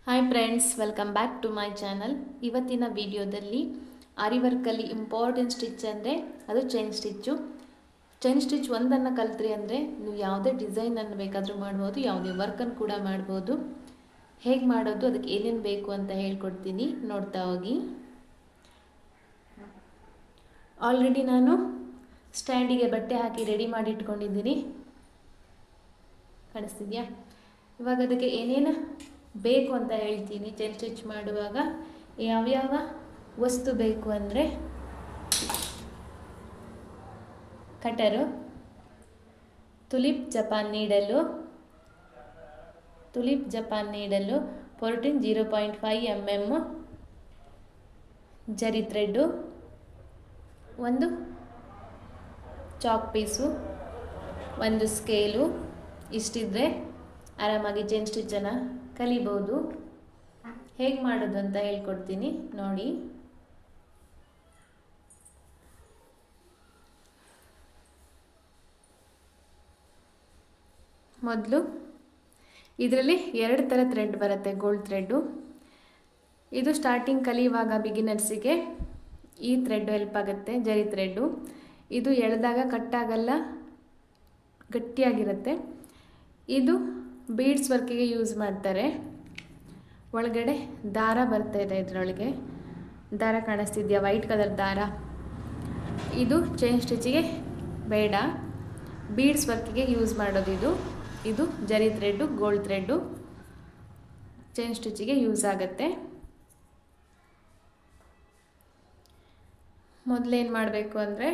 Hi friends, welcome back to my channel. ಇವತ್ತಿನ ವಿಡಿಯೋದಲ್ಲಿ ಆರಿ ವರ್ಕಲ್ಲಿ important stitch ಅಂದರೆ ಅದು ಚೈನ್ ಸ್ಟಿಚ್ಚು. ಚೈನ್ ಸ್ಟಿಚ್ ಒಂದನ್ನು ಕಲ್ತ್ರಿ ಅಂದರೆ ನೀವು ಯಾವುದೇ ಡಿಸೈನನ್ನು ಬೇಕಾದರೂ ಮಾಡ್ಬೋದು, ಯಾವುದೇ ವರ್ಕನ್ನು ಕೂಡ ಮಾಡ್ಬೋದು. ಹೇಗೆ ಮಾಡೋದು, ಅದಕ್ಕೆ ಏನೇನು ಬೇಕು ಅಂತ ಹೇಳ್ಕೊಡ್ತೀನಿ, ನೋಡ್ತಾ ಹೋಗಿ. ಆಲ್ರೆಡಿ ನಾನು ಸ್ಟ್ಯಾಂಡಿಗೆ ಬಟ್ಟೆ ಹಾಕಿ ರೆಡಿ ಮಾಡಿ ಇಟ್ಕೊಂಡಿದ್ದೀನಿ, ಕಾಣಿಸ್ತಿದೆಯಾ? ಇವಾಗ ಅದಕ್ಕೆ ಏನೇನು ಬೇಕು ಅಂತ ಹೇಳ್ತೀನಿ. ಚೈನ್ ಸ್ಟಿಚ್ ಮಾಡುವಾಗ ಯಾವ್ಯಾವ ವಸ್ತು ಬೇಕು ಅಂದರೆ ಕಟರು, ತುಲಿಪ್ ಜಪಾನ್ ನೀಡಲು 14 0.5 mm ಜರಿ ಥ್ರೆಡ್ಡು, ಒಂದು ಚಾಕ್ ಪೀಸು, ಒಂದು ಸ್ಕೇಲು. ಇಷ್ಟಿದ್ರೆ ಆರಾಮಾಗಿ ಚೈನ್ ಸ್ಟಿಚ್ಚನ್ನು ಕಲಿಬೋದು. ಹೇಗೆ ಮಾಡೋದು ಅಂತ ಹೇಳ್ಕೊಡ್ತೀನಿ ನೋಡಿ. ಮೊದಲು ಇದರಲ್ಲಿ 2 ಥರ ಥ್ರೆಡ್ ಬರುತ್ತೆ, ಗೋಲ್ಡ್ ಥ್ರೆಡ್ಡು. ಇದು ಸ್ಟಾರ್ಟಿಂಗ್ ಕಲಿಯುವಾಗ ಬಿಗಿನರ್ಸಿಗೆ ಈ ಥ್ರೆಡ್ ಹೆಲ್ಪ್ ಆಗುತ್ತೆ, ಜರಿ ಥ್ರೆಡ್ಡು. ಇದು ಎಳೆದಾಗ ಕಟ್ಟಾಗಲ್ಲ, ಗಟ್ಟಿಯಾಗಿರುತ್ತೆ. ಇದು ಬೀಡ್ಸ್ ವರ್ಕಿಗೆ ಯೂಸ್ ಮಾಡ್ತಾರೆ. ಒಳಗಡೆ ದಾರ ಬರ್ತಾ ಇದೆ, ಇದರೊಳಗೆ ದಾರ ಕಾಣಿಸ್ತಿದೆಯಾ, ವೈಟ್ ಕಲರ್ ದಾರ. ಇದು ಚೈನ್ ಸ್ಟಿಚಿಗೆ ಬೇಡ, ಬೀಡ್ಸ್ ವರ್ಕಿಗೆ ಯೂಸ್ ಮಾಡೋದು. ಇದು zari thread, gold thread, chain ಸ್ಟಿಚಿಗೆ ಯೂಸ್ ಆಗುತ್ತೆ. ಮೊದಲೇನು ಮಾಡಬೇಕು ಅಂದರೆ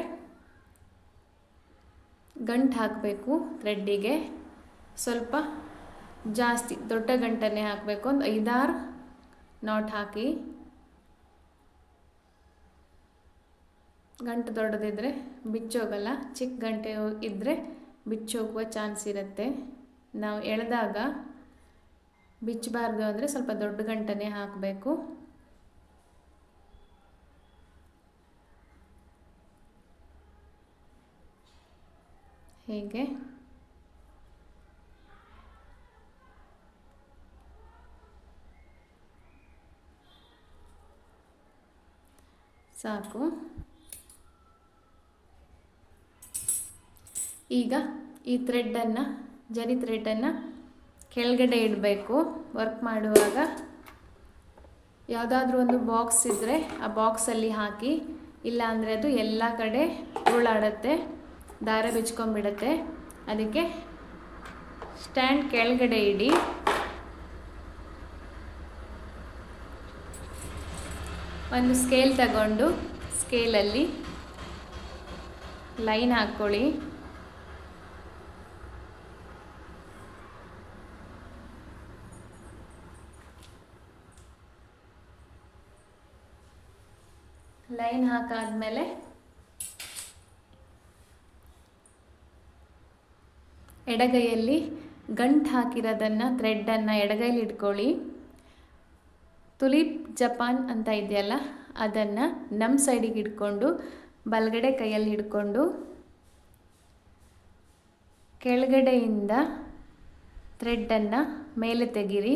ಗಂಟು ಹಾಕಬೇಕು ಥ್ರೆಡ್ಡಿಗೆ. ಸ್ವಲ್ಪ ಜಾಸ್ತಿ ದೊಡ್ಡ ಗಂಟನ್ನೇ ಹಾಕಬೇಕು, ಒಂದು 5-6 ನಾಟ್ ಹಾಕಿ. ಗಂಟು ದೊಡ್ಡದಿದ್ದರೆ ಬಿಚ್ಚೋಗಲ್ಲ, ಚಿಕ್ಕ ಗಂಟೆ ಇದ್ದರೆ ಬಿಚ್ಚೋಗುವ ಚಾನ್ಸ್ ಇರುತ್ತೆ. ನಾವು ಎಳೆದಾಗ ಬಿಚ್ಚಬಾರ್ದು ಅಂದರೆ ಸ್ವಲ್ಪ ದೊಡ್ಡ ಗಂಟನ್ನೇ ಹಾಕಬೇಕು. ಹೀಗೆ ಸಾಕು. ಈಗ ಈ ಥ್ರೆಡ್ಡನ್ನು, ಜರಿ ಥ್ರೆಡ್ಡನ್ನು ಕೆಳಗಡೆ ಇಡಬೇಕು. ವರ್ಕ್ ಮಾಡುವಾಗ ಯಾವುದಾದ್ರೂ ಒಂದು ಬಾಕ್ಸ್ ಇದ್ದರೆ ಆ ಬಾಕ್ಸಲ್ಲಿ ಹಾಕಿ, ಇಲ್ಲ ಅಂದರೆ ಅದು ಎಲ್ಲ ಕಡೆ ಉರುಳಾಡುತ್ತೆ, ದಾರ ಬಿಚ್ಕೊಂಡ್ಬಿಡುತ್ತೆ. ಅದಕ್ಕೆ ಸ್ಟ್ಯಾಂಡ್ ಕೆಳಗಡೆ ಇಡಿ. ಒಂದು ಸ್ಕೇಲ್ ತಗೊಂಡು ಸ್ಕೇಲಲ್ಲಿ ಲೈನ್ ಹಾಕ್ಕೊಳ್ಳಿ. ಲೈನ್ ಹಾಕಾದ್ಮೇಲೆ ಎಡಗೈಯಲ್ಲಿ ಗಂಟು ಹಾಕಿರೋದನ್ನು, ಥ್ರೆಡ್ಡನ್ನು ಎಡಗೈಲಿ ಇಟ್ಕೊಳ್ಳಿ. ತುಲಿಪ್ ಜಪಾನ್ ಅಂತ ಇದೆಯಲ್ಲ, ಅದನ್ನು ನಮ್ಮ ಸೈಡಿಗೆ ಇಟ್ಕೊಂಡು ಬಲಗಡೆ ಕೈಯಲ್ಲಿ ಹಿಡ್ಕೊಂಡು ಕೆಳಗಡೆಯಿಂದ ಥ್ರೆಡ್ಡನ್ನು ಮೇಲೆ ತೆಗೀರಿ.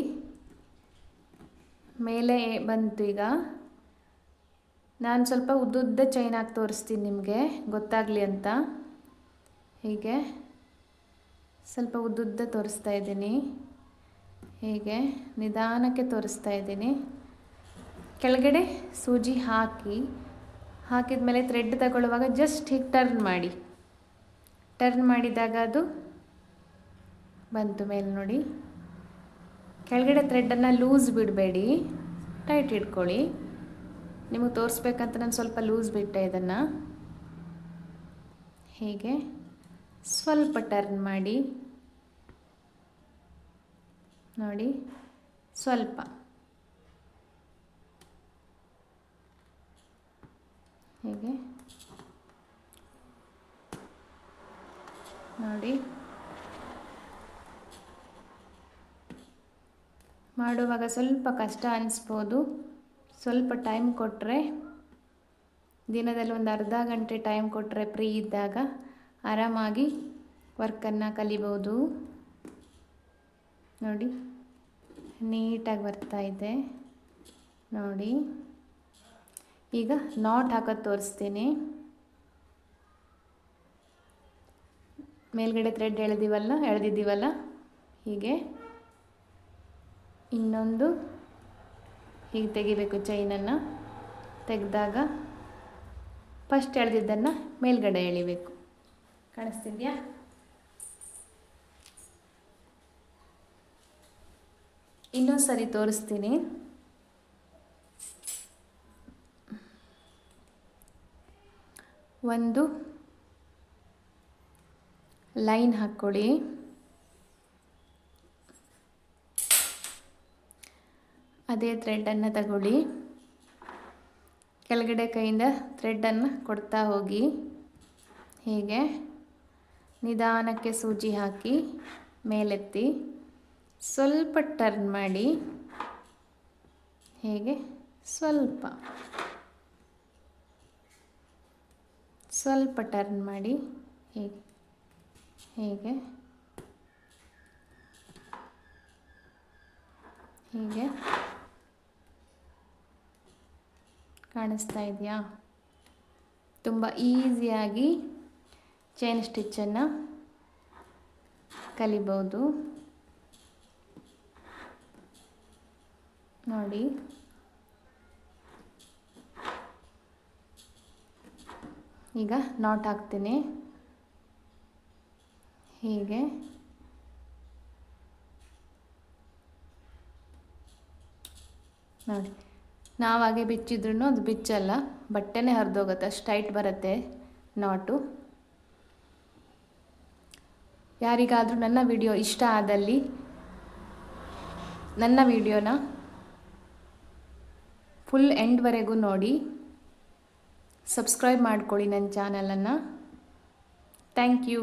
ಮೇಲೆ ಬಂತು. ಈಗ ನಾನು ಸ್ವಲ್ಪ ಉದ್ದುದ್ದ ಚೈನ್ ಹಾಕಿ ತೋರಿಸ್ತೀನಿ ನಿಮಗೆ ಗೊತ್ತಾಗಲಿ ಅಂತ. ಹೀಗೆ ಸ್ವಲ್ಪ ಉದ್ದುದ್ದ ತೋರಿಸ್ತಾ ಇದ್ದೀನಿ, ಹೀಗೆ ನಿಧಾನಕ್ಕೆ ತೋರಿಸ್ತಾ ಇದ್ದೀನಿ. ಕೆಳಗಡೆ ಸೂಜಿ ಹಾಕಿದ ಮೇಲೆ ಥ್ರೆಡ್ ತಗೊಳ್ಳುವಾಗ ಜಸ್ಟ್ ಹೀಗೆ ಟರ್ನ್ ಮಾಡಿದಾಗ ಅದು ಬಂತು ಮೇಲೆ ನೋಡಿ. ಕೆಳಗಡೆ ಥ್ರೆಡ್ಡನ್ನು ಲೂಸ್ ಬಿಡಬೇಡಿ, ಟೈಟ್ ಇಟ್ಕೊಳ್ಳಿ. ನಿಮಗೆ ತೋರಿಸ್ಬೇಕಂತ ನಾನು ಸ್ವಲ್ಪ ಲೂಸ್ ಬಿಟ್ಟೆ ಇದನ್ನು. ಹೀಗೆ ಸ್ವಲ್ಪ ಟರ್ನ್ ಮಾಡಿ ನೋಡಿ, ಸ್ವಲ್ಪ. ಹೀಗೆ ನೋಡಿ. ಮಾಡುವಾಗ ಸ್ವಲ್ಪ ಕಷ್ಟ ಅನಿಸ್ಬೋದು, ಸ್ವಲ್ಪ ಟೈಮ್ ಕೊಟ್ಟರೆ, ದಿನದಲ್ಲಿ ಒಂದು ಅರ್ಧ ಗಂಟೆ ಟೈಮ್ ಕೊಟ್ಟರೆ ಫ್ರೀ ಇದ್ದಾಗ ಆರಾಮಾಗಿ ವರ್ಕನ್ನು ಕಲಿಬೋದು. ನೋಡಿ ನೀಟಾಗಿ ಬರ್ತಾ ಇದೆ ನೋಡಿ. ಈಗ ನಾಟ್ ಹಾಕೋದು ತೋರಿಸ್ತೀನಿ. ಮೇಲ್ಗಡೆ ಥ್ರೆಡ್ ಎಳೆದಿದ್ದೀವಲ್ಲ ಹೀಗೆ ಇನ್ನೊಂದು ಹೀಗೆ ತೆಗಿಬೇಕು. ಚೈನನ್ನು ತೆಗೆದಾಗ ಫಸ್ಟ್ ಎಳೆದಿದ್ದನ್ನು ಮೇಲ್ಗಡೆ ಎಳಿಬೇಕು. ಕಾಣಿಸ್ತಿದೆಯಾ? ಇನ್ನೊಂದು ಸರಿ ತೋರಿಸ್ತೀನಿ. ಒಂದು ಲೈನ್ ಹಾಕ್ಕೊಳ್ಳಿ. ಅದೇ ಥ್ರೆಡನ್ನು ತಗೊಳ್ಳಿ. ಕೆಳಗಡೆ ಕೈಯಿಂದ ಥ್ರೆಡನ್ನು ಕೊಡ್ತಾ ಹೋಗಿ. ಹೀಗೆ ನಿಧಾನಕ್ಕೆ ಸೂಜಿ ಹಾಕಿ ಮೇಲೆತ್ತಿ ಸ್ವಲ್ಪ ಟರ್ನ್ ಮಾಡಿ. ಹೀಗೆ ಸ್ವಲ್ಪ ಟರ್ನ್ ಮಾಡಿ. ಹೀಗೆ ಕಾಣಿಸ್ತಾ ಇದೆಯಾ? ತುಂಬ ಈಸಿಯಾಗಿ ಚೈನ್ ಸ್ಟಿಚ್ಚನ್ನು ಕಲಿಬೋದು ನೋಡಿ. ಈಗ ನಾಟ್ ಹಾಕ್ತೀನಿ. ಹೀಗೆ ನೋಡಿ, ನಾವಾಗೆ ಬಿಚ್ಚಿದ್ರೂ ಅದು ಬಿಚ್ಚಲ್ಲ, ಬಟ್ಟೆನೇ ಹರಿದೋಗುತ್ತೆ, ಅಷ್ಟು ಟೈಟ್ ಬರುತ್ತೆ ನಾಟು. ಯಾರಿಗಾದರೂ ನನ್ನ ವಿಡಿಯೋ ಇಷ್ಟ ಆದಲ್ಲಿ ನನ್ನ ವಿಡಿಯೋನ ಫುಲ್ ಎಂಡ್ವರೆಗೂ ನೋಡಿ, ಸಬ್ಸ್ಕ್ರೈಬ್ ಮಾಡ್ಕೊಳ್ಳಿ ನನ್ನ ಚಾನಲನ್ನು. Thank you.